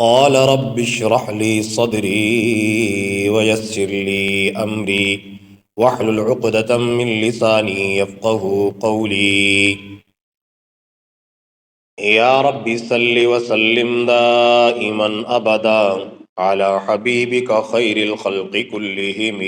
قال رب اشرح لي صدري ويسر لي أمري واحلل عقدة من لساني يفقه قولي يا رب صل وسلم دائما أبدا على حبيبك خير الخلق كلهم.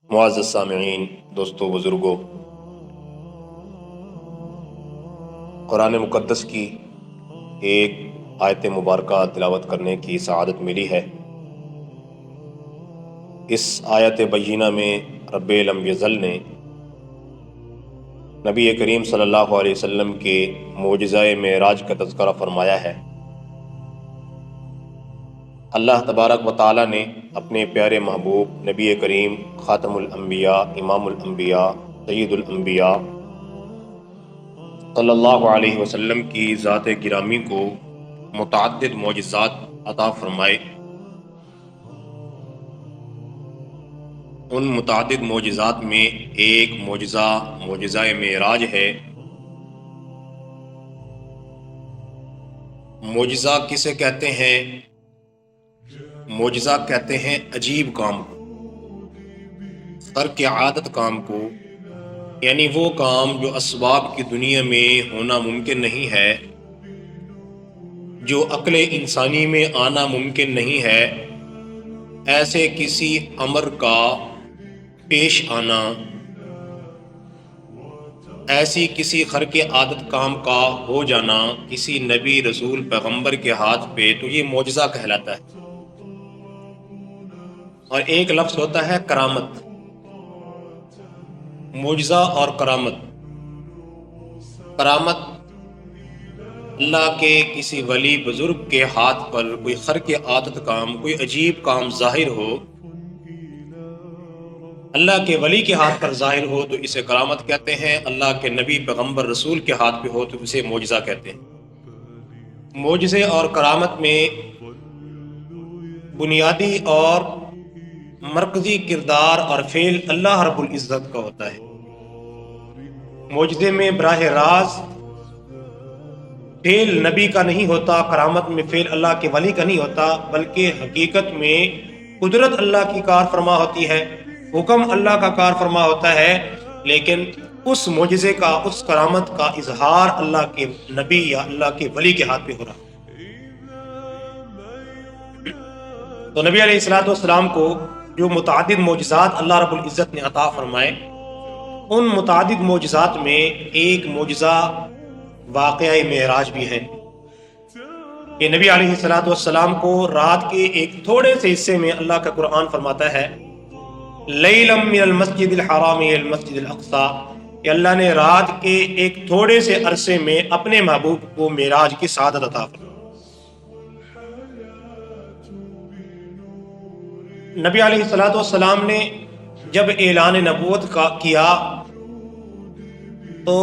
معزز سامعین، دوستو، بزرگوں، قرآن مقدس کی ایک آیت مبارکہ تلاوت کرنے کی سعادت ملی ہے۔ اس آیت بینہ میں رب لم یزل نے نبی کریم صلی اللہ علیہ وسلم کے معجزہ معراج کا تذکرہ فرمایا ہے۔ اللہ تبارک و تعالی نے اپنے پیارے محبوب نبی کریم خاتم الانبیاء، امام الانبیاء، سید الانبیاء صلی اللہ علیہ وسلم کی ذات گرامی کو متعدد معجزات عطا فرمائے۔ ان متعدد معجزات میں ایک معجزہ معراج ہے۔ معجزہ کسے کہتے ہیں؟ معجزہ کہتے ہیں عجیب کام کو، خارق عادت کام کو، یعنی وہ کام جو اسباب کی دنیا میں ہونا ممکن نہیں ہے، جو عقل انسانی میں آنا ممکن نہیں ہے، ایسے کسی امر کا پیش آنا، ایسی کسی خارق عادت کام کا ہو جانا کسی نبی رسول پیغمبر کے ہاتھ پہ، تو یہ معجزہ کہلاتا ہے۔ اور ایک لفظ ہوتا ہے کرامت۔ معجزہ اور کرامت اللہ کے کسی ولی بزرگ کے ہاتھ پر کوئی خارق عادت کام، کوئی عجیب کام ظاہر ہو، اللہ کے ولی کے ہاتھ پر ظاہر ہو تو اسے کرامت کہتے ہیں۔ اللہ کے نبی پیغمبر رسول کے ہاتھ پہ ہو تو اسے معجزہ کہتے ہیں۔ معجزے اور کرامت میں بنیادی اور مرکزی کردار اور فعل اللہ رب العزت کا ہوتا ہے۔ معجزے میں براہ راست فعل نبی کا نہیں ہوتا، کرامت میں فعل اللہ کے ولی کا نہیں ہوتا، بلکہ حقیقت میں قدرت اللہ کی کار فرما ہوتی ہے، حکم اللہ کا کار فرما ہوتا ہے، لیکن اس معجزے کا، اس کرامت کا اظہار اللہ کے نبی یا اللہ کے ولی کے ہاتھ پہ ہو رہا۔ تو نبی علیہ السلام کو جو متعدد معجزات اللہ رب العزت نے عطا فرمائے، ان متعدد معجزات میں ایک معجزہ واقعہ معراج بھی ہے۔ یہ نبی علیہ السلام کو رات کے ایک تھوڑے سے حصے میں اللہ کا قرآن فرماتا ہے لیلا من المسجد الحرام الى المسجد الاقصی، کہ اللہ نے رات کے ایک تھوڑے سے عرصے میں اپنے محبوب کو معراج کی سعادت عطا فرمائی۔ نبی علیہ السلام نے جب اعلان نبوت کا کیا تو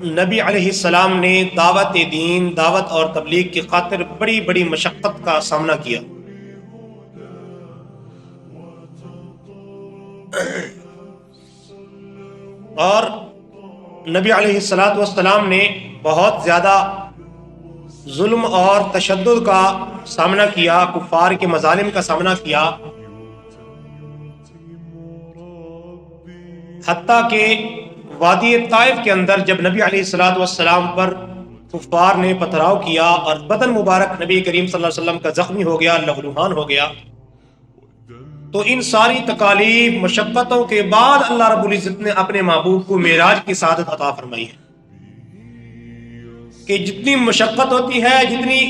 نبی علیہ السلام نے دعوت دین، دعوت اور تبلیغ کی خاطر بڑی بڑی مشقت کا سامنا کیا۔ اور نبی علیہ السلام نے بہت زیادہ ظلم اور تشدد کا سامنا کیا، کفار کے مظالم کا سامنا کیا، حتیٰ کہ وادی طائف کے اندر جب نبی علیہ السلام پر کفار نے پتھراؤ کیا اور بدن مبارک نبی کریم صلی اللہ علیہ وسلم کا زخمی ہو گیا، لہولہان ہو گیا، تو ان ساری تکالیف، مشقتوں کے بعد اللہ رب العزت نے اپنے محبوب کو معراج کی سعادت عطا فرمائی ہے۔ کہ جتنی مشقت ہوتی ہے، جتنی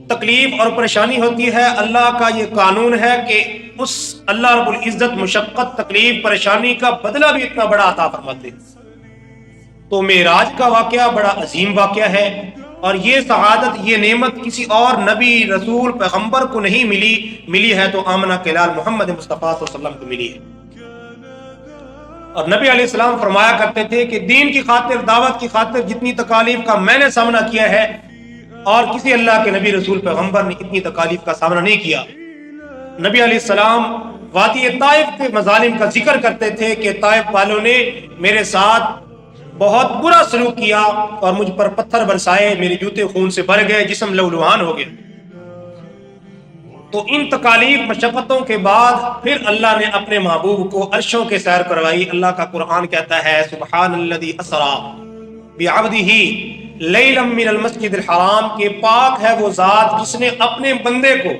تکلیف اور پریشانی ہوتی ہے، اللہ کا یہ قانون ہے کہ اس اللہ رب العزت مشقت، تکلیف، پریشانی کا بدلہ بھی اتنا بڑا عطا فرماتے ہیں۔ تو معراج کا واقعہ بڑا عظیم واقعہ ہے، اور یہ سعادت، یہ نعمت کسی اور نبی، رسول، پیغمبر کو نہیں ملی ہے تو آمنہ کے لال محمد مصطفیٰ صلی اللہ علیہ وسلم کو ملی ہے۔ اور نبی علیہ السلام فرمایا کرتے تھے کہ دین کی خاطر، دعوت کی خاطر جتنی تکالیف کا میں نے سامنا کیا ہے اور کسی اللہ کے نبی، رسول، پیغمبر نے اتنی تکالیف کا سامنا نہیں کیا۔ نبی علیہ السلام وادی طائف کے مظالم کا ذکر کرتے تھے کہ طائف والوں نے میرے ساتھ بہت برا سلوک کیا اور مجھ پر پتھر برسائے، میرے جوتے خون سے بھر گئے، جسم لہولہان ہو گیا۔ تو ان تکالیف مشقتوں کے بعد پھر اللہ نے اپنے محبوب کو عرشوں کے سیر کروائی۔ اللہ کا قرآن کہتا ہے سبحان الذی اسری بعبدہ لیلا من المسجد الحرام، کہ پاک ہے وہ ذات جس نے اپنے بندے کو،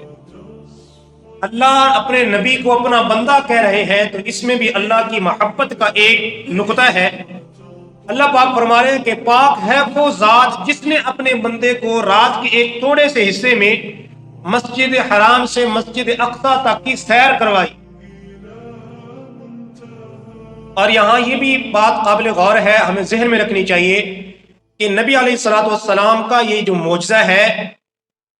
اللہ اپنے نبی کو اپنا بندہ کہہ رہے ہیں، تو اس میں بھی اللہ کی محبت کا ایک نقطہ ہے۔ اللہ پاک فرما رہے ہیں کہ پاک ہے وہ ذات جس نے اپنے بندے کو رات کے ایک تھوڑے سے حصے میں مسجد حرام سے مسجد اقصی تک کی سیر کروائی۔ اور یہاں یہ بھی بات قابل غور ہے، ہمیں ذہن میں رکھنی چاہیے کہ نبی علیہ الصلوۃ والسلام کا یہ جو معجزہ ہے،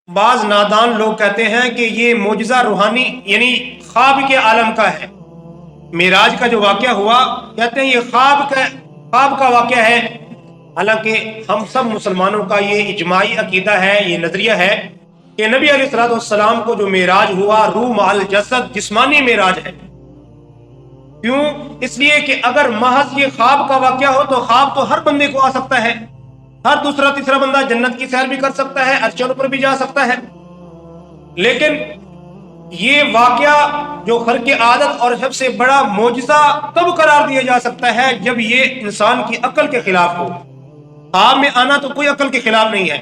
بعض نادان لوگ کہتے ہیں کہ یہ معجزہ روحانی یعنی خواب کے عالم کا ہے۔ معراج کا جو واقعہ ہوا، کہتے ہیں یہ خواب کا واقعہ ہے۔ حالانکہ ہم سب مسلمانوں کا یہ اجماعی عقیدہ ہے، یہ نظریہ ہے کہ نبی علیہ الصلوۃ والسلام کو جو معراج ہوا روح مع الجسد جسمانی معراج ہے۔ کیوں؟ اس لیے کہ اگر محض یہ خواب کا واقعہ ہو تو خواب تو ہر بندے کو آ سکتا ہے، ہر دوسرا تیسرا بندہ جنت کی سیر بھی کر سکتا ہے، عرشوں پر بھی جا سکتا ہے۔ لیکن یہ واقعہ جو خرق عادت اور سب سے بڑا معجزہ تب قرار دیا جا سکتا ہے جب یہ انسان کی عقل کے خلاف ہو۔ خواب میں آنا تو کوئی عقل کے خلاف نہیں ہے،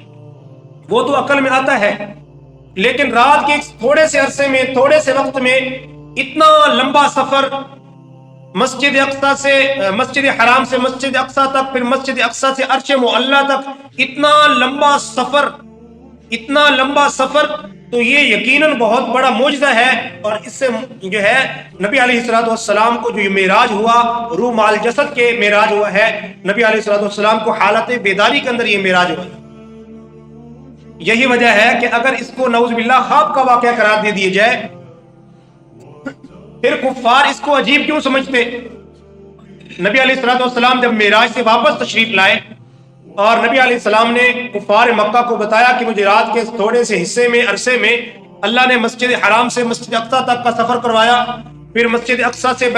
وہ تو عقل میں آتا ہے، لیکن رات کے ایک تھوڑے سے عرصے میں، تھوڑے سے وقت میں اتنا لمبا سفر مسجد اقصی سے مسجد حرام سے مسجد اقصی تک، پھر مسجد اقصی سے عرش معلی تک، اتنا لمبا سفر تو یہ یقیناً بہت بڑا معجزہ ہے۔ اور اس سے جو ہے نبی علیہ الصلوۃ والسلام کو جو یہ معراج ہوا روح مع الجسد کے معراج ہوا ہے، نبی علیہ الصلوۃ والسلام کو حالت بیداری کے اندر یہ معراج ہوا ہے۔ یہی وجہ ہے کہ اگر اس کو نعوذ باللہ خواب کا واقعہ قرار دے دیا جائے، پھر کفار اس کو عجیب کیوں سمجھتے؟ نبی علیہ الصلوۃ والسلام جب معراج سے واپس تشریف لائے اور نبی علیہ السلام نے کفار مکہ کو بتایا کہ مجھے رات کے تھوڑے سے حصے میں عرصے میں اللہ نے مسجد حرام سے مسجد اقصی تک کا سفر کروایا، پھر مسجد اقصی سے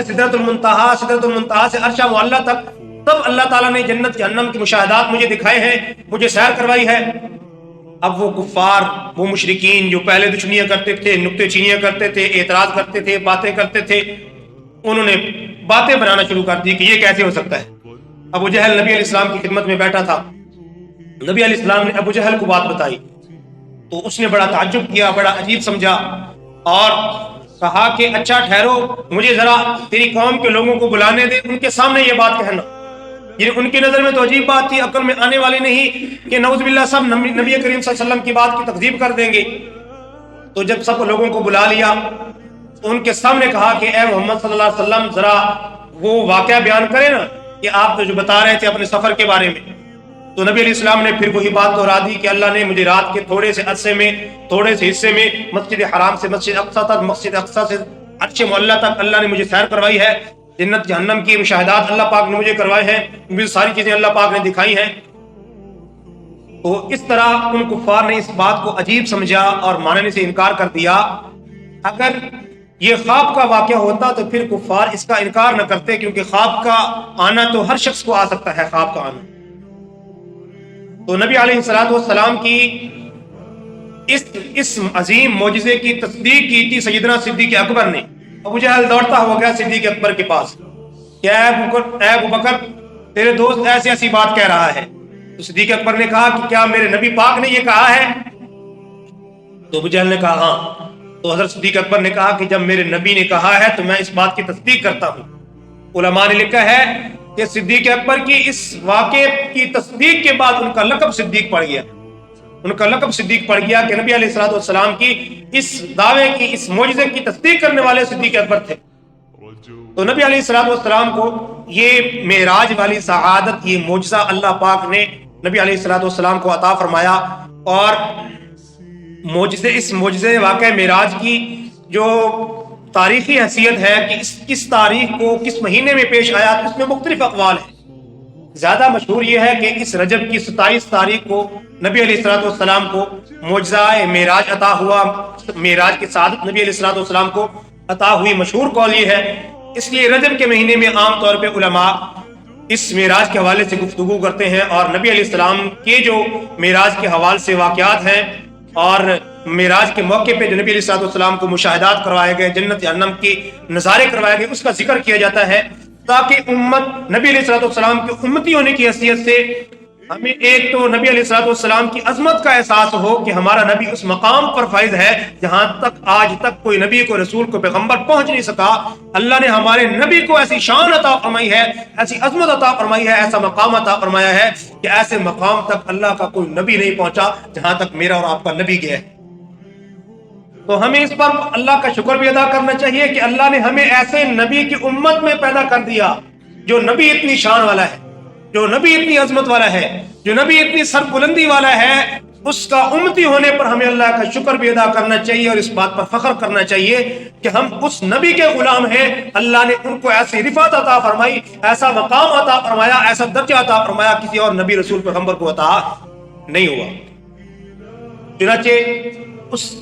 سدرۃ المنتہا سے عرش معلی تک، تب اللہ تعالیٰ نے جنت جہنم کے مشاہدات مجھے دکھائے ہیں، مجھے سیر کروائی ہے۔ اب وہ کفار، وہ مشرکین جو پہلے دشمنیاں کرتے تھے، نکتے چینیاں کرتے تھے، اعتراض کرتے تھے، باتیں کرتے تھے، انہوں نے باتیں بنانا شروع کر دی کہ یہ کیسے ہو سکتا ہے۔ ابو جہل نبی علیہ السلام کی خدمت میں بیٹھا تھا، نبی علیہ السلام نے ابو جہل کو بات بتائی تو اس نے بڑا تعجب کیا، بڑا عجیب سمجھا اور کہا کہ اچھا ٹھہرو، مجھے ذرا تیری قوم کے لوگوں کو بلانے دے، ان کے سامنے یہ بات کہنا۔ یہ ان کی نظر میں تو عجیب بات تھی، عقل میں آنے والی نہیں کہ نعوذ باللہ سب نبی کریم صلی اللہ علیہ وسلم کی بات کی تکذیب کر دیں گے۔ تو جب سب لوگوں کو بلا لیا تو ان کے سامنے کہا کہ اے محمد صلی اللہ علیہ وسلم ذرا وہ واقعہ بیان کریں نا کہ آپ جو بتا رہے تھے اپنے سفر کے بارے میں۔ تو نبی علیہ السلام نے پھر وہی بات دہرا دی کہ اللہ نے مجھے رات کے تھوڑے سے عرصے میں، تھوڑے سے حصے میں مسجد حرام سے مسجد اقصی تک، مسجد اقصی سے عرش معلی تک اللہ نے مجھے سیر کروائی ہے، جنت جہنم کی مشاہدات اللہ پاک نے مجھے کروائے ہیں، مجھے ساری چیزیں اللہ پاک نے دکھائی ہیں۔ تو اس طرح ان کفار نے اس بات کو عجیب سمجھا اور ماننے سے انکار کر دیا۔ اگر یہ خواب کا واقعہ ہوتا تو پھر کفار اس کا انکار نہ کرتے، کیونکہ خواب کا آنا تو ہر شخص کو آ سکتا ہے، خواب کا آنا۔ تو نبی علیہ الصلوۃ والسلام کی اس عظیم معجزے کی تصدیق کی تھی سیدنا صدیق اکبر نے۔ ابو جہل دوڑتا ہو گیا صدیق اکبر کے پاس کہ اے ابو بکر تیرے دوست ایسی ایسی بات کہہ رہا ہے۔ تو صدیق اکبر نے کہا کہ کیا میرے نبی پاک نے یہ کہا ہے؟ تو ابو جہل نے کہا ہاں۔ تو حضرت صدیق اکبر نے کہا کہ جب میرے نبی نے کہا ہے تو میں اس بات کی تصدیق کرتا ہوں۔ علماء نے لکھا ہے کہ صدیق اکبر کی اس واقعے کی تصدیق کے بعد ان کا لقب صدیق پڑ گیا، ان کا لقب صدیق پڑ گیا کہ نبی علیہ الصلوۃ والسلام کی اس دعوے کی، اس معجزے کی تصدیق کرنے والے صدیق اکبر تھے۔ تو نبی علیہ الصلوۃ والسلام کو یہ معراج والی سعادت، یہ معجزہ اللہ پاک نے نبی علیہ الصلوۃ والسلام کو عطا فرمایا۔ اور اس معجزے واقع معراج کی جو تاریخی حیثیت ہے کہ کس تاریخ کو کس مہینے میں پیش آیا، اس میں مختلف اقوال ہیں۔ زیادہ مشہور یہ ہے کہ اس رجب کی 27 تاریخ کو نبی علیہ الصلوۃ والسلام کو معجزہ معراج عطا ہوا، معراج کی سعادت نبی علیہ الصلوۃ والسلام کو عطا ہوئی۔ مشہور قول یہ ہے اس لیے رجب کے مہینے میں عام طور پہ علماء اس معراج کے حوالے سے گفتگو کرتے ہیں، اور نبی علیہ السلام کے جو معراج کے حوالے سے واقعات ہیں اور معراج کے موقع پہ جو نبی علیہ السلام کو مشاہدات کروائے گئے، جنت جہنم کے نظارے کروائے گئے، اس کا ذکر کیا جاتا ہے، تاکہ امت نبی علیہ السلام کے امتی ہونے کی حیثیت سے ہمیں ایک تو نبی علیہ السلام کی عظمت کا احساس ہو کہ ہمارا نبی اس مقام پر فائز ہے جہاں تک آج تک کوئی نبی کو، رسول کو، پیغمبر پہنچ نہیں سکا۔ اللہ نے ہمارے نبی کو ایسی شان عطا فرمائی ہے، ایسی عظمت عطا فرمائی ہے، ایسا مقام عطا فرمایا ہے کہ ایسے مقام تک اللہ کا کوئی نبی نہیں پہنچا جہاں تک میرا اور آپ کا نبی گیا ہے۔ تو ہمیں اس پر اللہ کا شکر بھی ادا کرنا چاہیے کہ اللہ نے ہمیں ایسے نبی کی امت میں پیدا کر دیا جو نبی اتنی شان والا ہے، جو نبی اتنی عظمت والا ہے، جو نبی اتنی سربلندی والا ہے۔ اس کا امتی ہونے پر ہمیں اللہ کا شکر بھی ادا کرنا چاہیے اور اس بات پر فخر کرنا چاہیے کہ ہم اس نبی کے غلام ہیں۔ اللہ نے ان کو ایسی رفعت عطا فرمائی، ایسا مقام عطا فرمایا، ایسا درجہ عطا فرمایا، کسی اور نبی رسول پیغمبر کو عطا نہیں ہوا۔ چنانچہ اس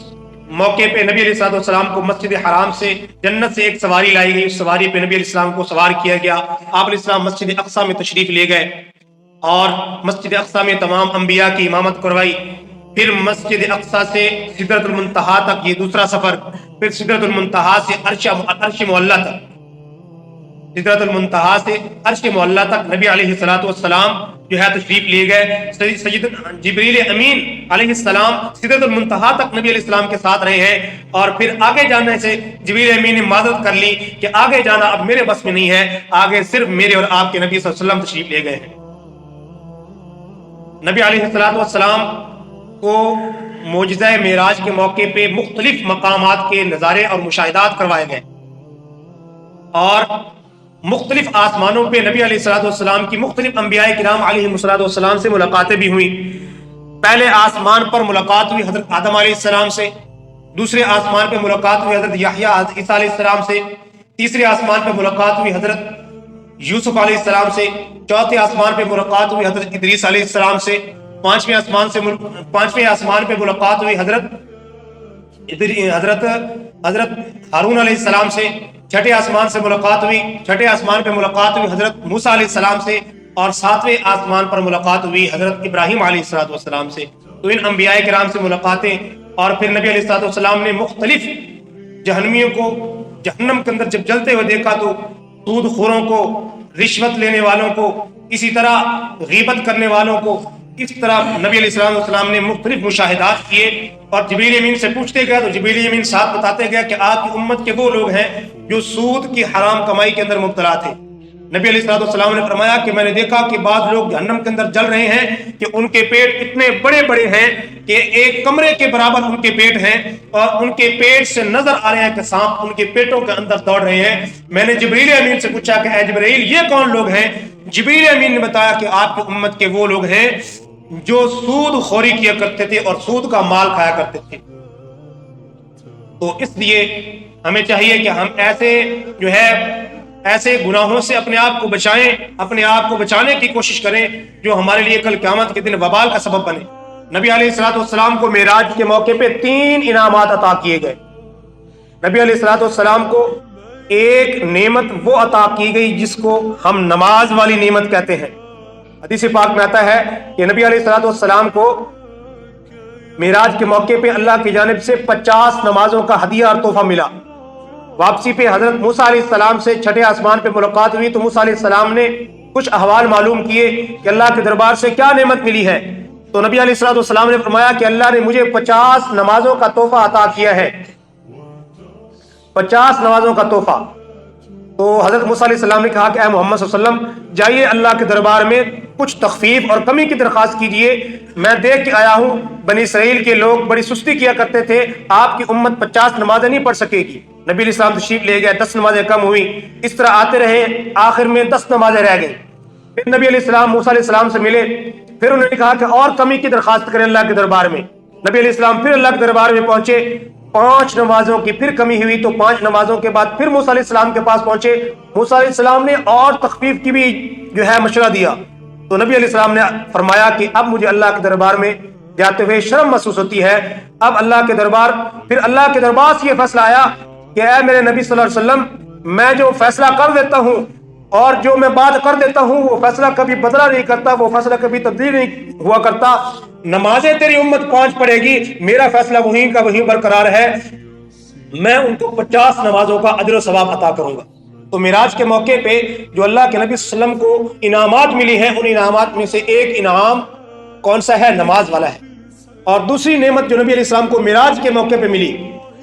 موقع پہ نبی علیہ السلام کو مسجد حرام سے جنت سے ایک سواری لائی گئی، اس سواری پہ نبی علیہ السلام کو سوار کیا گیا۔ آپ علیہ السلام مسجد اقصی میں تشریف لے گئے اور مسجد اقصی میں تمام انبیاء کی امامت کروائی۔ پھر مسجد اقصی سے سدرۃ المنتہا تک یہ دوسرا سفر، پھر سدرۃ المنتہا سے عرش معلیٰ تک، سدرۃ المنتہا سے عرش معلیٰ تک نبی علیہ السلام جو ہے تشریف لے گئے۔ سید جبریل امین علیہ السلام سدرۃ المنتہا تک نبی علیہ السلام کے ساتھ رہے ہیں، اور پھر آگے جانے سے جبریل امین نے معذرت کر لی کہ آگے جانا اب میرے بس میں نہیں ہے، آگے صرف میرے اور آپ کے نبی صلی اللہ علیہ وسلم تشریف لے گئے ہیں۔ نبی علیہ السلام کو معجزہ معراج کے موقع پہ مختلف مقامات کے نظارے اور مشاہدات کروائے گئے، اور مختلف آسمانوں پہ نبی علیہ السلام کی مختلف انبیاء کرام علیہ السلام سے ملاقاتیں بھی ہوئیں۔ پہلے آسمان پر ملاقات ہوئی حضرت آدم علیہ السلام سے، دوسرے آسمان پہ ملاقات ہوئی حضرت یحییٰ عیسیٰ علیہ السلام سے، تیسرے آسمان پہ ملاقات ہوئی حضرت یوسف علیہ السلام سے، چوتھے آسمان پہ ملاقات ہوئی حضرت ادریس علیہ السلام سے، پانچویں آسمان پہ ملاقات ہوئی حضرت ہارون علیہ السلام سے، چھٹے آسمان سے ملاقات ہوئی، چھٹے آسمان پہ ملاقات ہوئی حضرت موسیٰ علیہ السلام سے، اور ساتویں آسمان پر ملاقات ہوئی حضرت ابراہیم علیہ السلام سے۔ تو ان انبیاء کرام سے ملاقاتیں، اور پھر نبی علیہ السلام نے مختلف جہنمیوں کو جہنم کے اندر جب جلتے ہوئے دیکھا تو سود خوروں کو، رشوت لینے والوں کو، اسی طرح غیبت کرنے والوں کو، اس طرح نبی علیہ السلام نے مختلف مشاہدات کیے، اور جبریل امین سے پوچھتے گئے تو جبریل امین ساتھ بتاتے گئے کہ آپ کی امت کے وہ لوگ ہیں جو سود کی حرام کمائی کے اندر مبتلا تھے۔ نبی علیہ السلام نے فرمایا کہ میں نے دیکھا کہ بعض لوگ جہنم کے اندر جل رہے ہیں کہ ان کے پیٹ اتنے بڑے بڑے ہیں کہ ایک کمرے کے برابر ان کے پیٹ ہیں، اور ان کے پیٹ سے نظر آ رہے ہیں کہ سانپ ان کے پیٹوں کے اندر دوڑ رہے ہیں۔ میں نے جبریل امین سے پوچھا کہ اے جبریل یہ کون لوگ ہیں؟ جبریل امین نے بتایا کہ آپ کی امت کے وہ لوگ ہیں جو سود خوری کیا کرتے تھے اور سود کا مال کھایا کرتے تھے۔ تو اس لیے ہمیں چاہیے کہ ہم ایسے گناہوں سے اپنے آپ کو بچائیں، اپنے آپ کو بچانے کی کوشش کریں جو ہمارے لیے کل قیامت کے دن وبال کا سبب بنے۔ نبی علیہ السلام کو معراج کے موقع پہ 3 انعامات عطا کیے گئے۔ نبی علیہ السلام کو ایک نعمت وہ عطا کی گئی جس کو ہم نماز والی نعمت کہتے ہیں۔ حدیث پاک میں آتا ہے کہ نبی علیہ السلام کو معراج کے موقع پہ اللہ کی جانب سے 50 نمازوں کا ہدیہ اور تحفہ ملا۔ واپسی پہ حضرت موسیٰ علیہ السلام سے چھٹے آسمان پہ ملاقات ہوئی تو موسیٰ علیہ السلام نے کچھ احوال معلوم کیے کہ اللہ کے دربار سے کیا نعمت ملی ہے، تو نبی علیہ السلام نے فرمایا کہ اللہ نے مجھے 50 نمازوں کا تحفہ عطا کیا ہے، 50 نمازوں کا تحفہ۔ تو حضرت موسیٰ علیہ السلام نے کہا کہ اے محمد صلی اللہ علیہ وسلم جائیے اللہ کے دربار میں کچھ تخفیف اور کمی کی درخواست کیجئے، میں دیکھ کے آیا ہوں بنی اسرائیل کے لوگ بڑی سستی کیا کرتے تھے، آپ کی امت 50 نمازیں نہیں پڑھ سکے گی۔ نبی علیہ السلام تشریف لے گئے، 10 نمازیں کم ہوئی، اس طرح آتے رہے، آخر میں 10 نمازیں رہ گئی۔ پھر نبی علیہ السلام موسیٰ علیہ السلام سے ملے، پھر انہوں نے کہا کہ اور کمی کی درخواست کریں اللہ کے دربار میں۔ نبی علیہ السلام پھر اللہ کے دربار میں پہنچے، 5 نمازوں کی پھر کمی ہوئی تو 5 نمازوں کے بعد پھر موسیٰ علیہ السلام کے پاس پہنچے۔ موسیٰ علیہ السلام نے اور تخفیف کی بھی مشورہ دیا، تو نبی علیہ السلام نے فرمایا کہ اب مجھے اللہ کے دربار میں جاتے ہوئے شرم محسوس ہوتی ہے۔ اب اللہ کے دربار سے یہ فیصلہ آیا کہ اے میرے نبی صلی اللہ علیہ وسلم میں جو فیصلہ کر دیتا ہوں اور جو میں بات کر دیتا ہوں وہ فیصلہ کبھی بدلا نہیں کرتا، وہ فیصلہ کبھی تبدیل نہیں ہوا کرتا۔ نمازیں تیری امت 5 پڑھے گی، میرا فیصلہ وہیں کا وہیں برقرار ہے، میں ان کو 50 نمازوں کا اجر و ثواب عطا کروں گا۔ تو معراج کے موقع پہ جو اللہ کے نبی صلی اللہ علیہ وسلم کو انعامات ملی ہیں، ان انعامات میں سے ایک انعام کون سا ہے؟ نماز والا ہے۔ اور دوسری نعمت جو نبی علیہ السلام کو معراج کے موقع پہ ملی،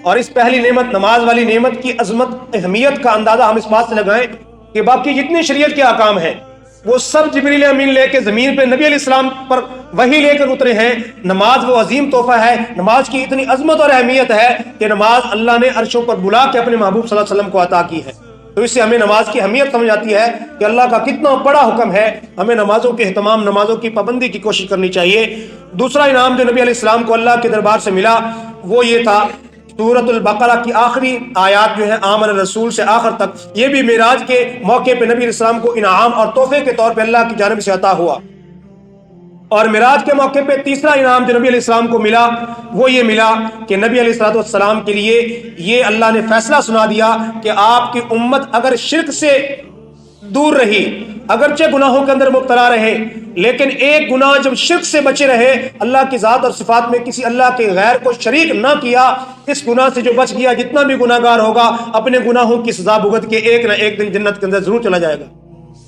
اور اس پہلی نعمت نماز والی نعمت کی عظمت اہمیت کا اندازہ ہم اس بات سے لگائیں کہ باقی جتنے شریعت کے احکام ہیں وہ سب جبریل امین لے کے زمین پہ نبی علیہ السلام پر وہی لے کر اترے ہیں۔ نماز وہ عظیم تحفہ ہے، نماز کی اتنی عظمت اور اہمیت ہے کہ نماز اللہ نے عرشوں پر بلا کے اپنے محبوب صلی اللہ علیہ وسلم کو عطا کی ہے۔ تو اس سے ہمیں نماز کی اہمیت سمجھ آتی ہے کہ اللہ کا کتنا بڑا حکم ہے، ہمیں نمازوں کے اہتمام، نمازوں کی پابندی کی کوشش کرنی چاہیے۔ دوسرا انعام جو نبی علیہ السلام کو اللہ کے دربار سے ملا وہ یہ تھا، سورۃ البقرہ کی آخری آیات جو ہے آمن الرسول سے آخر تک، یہ بھی معراج کے موقع پہ نبی علیہ السلام کو انعام اور تحفے کے طور پہ اللہ کی جانب سے عطا ہوا۔ اور معراج کے موقع پہ تیسرا انعام جو نبی علیہ السلام کو ملا وہ یہ ملا کہ نبی علیہ السلام کے لیے یہ اللہ نے فیصلہ سنا دیا کہ آپ کی امت اگر شرک سے دور رہی، اگرچہ گناہوں کے اندر مبتلا رہے، لیکن ایک گناہ جب شرک سے بچے رہے، اللہ کی ذات اور صفات میں کسی اللہ کے غیر کو شریک نہ کیا، اس گناہ سے جو بچ گیا، جتنا بھی گناہ گار ہوگا اپنے گناہوں کی سزا بھگت کے ایک نہ ایک دن جنت کے اندر ضرور چلا جائے گا۔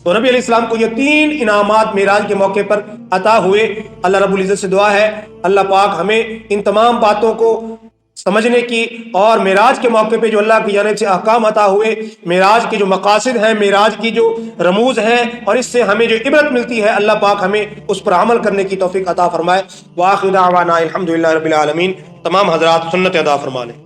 تو نبی علیہ السلام کو یہ 3 انعامات معراج کے موقع پر عطا ہوئے۔ اللہ رب العزت سے دعا ہے اللہ پاک ہمیں ان تمام باتوں کو سمجھنے کی، اور معراج کے موقع پہ جو اللہ کی جانب سے احکام عطا ہوئے، معراج کے جو مقاصد ہیں، معراج کی جو رموز ہیں، اور اس سے ہمیں جو عبرت ملتی ہے، اللہ پاک ہمیں اس پر عمل کرنے کی توفیق عطا فرمائے۔ وآخر دعوانا الحمدللہ رب العالمین۔ تمام حضرات سنت ادا فرما لیں۔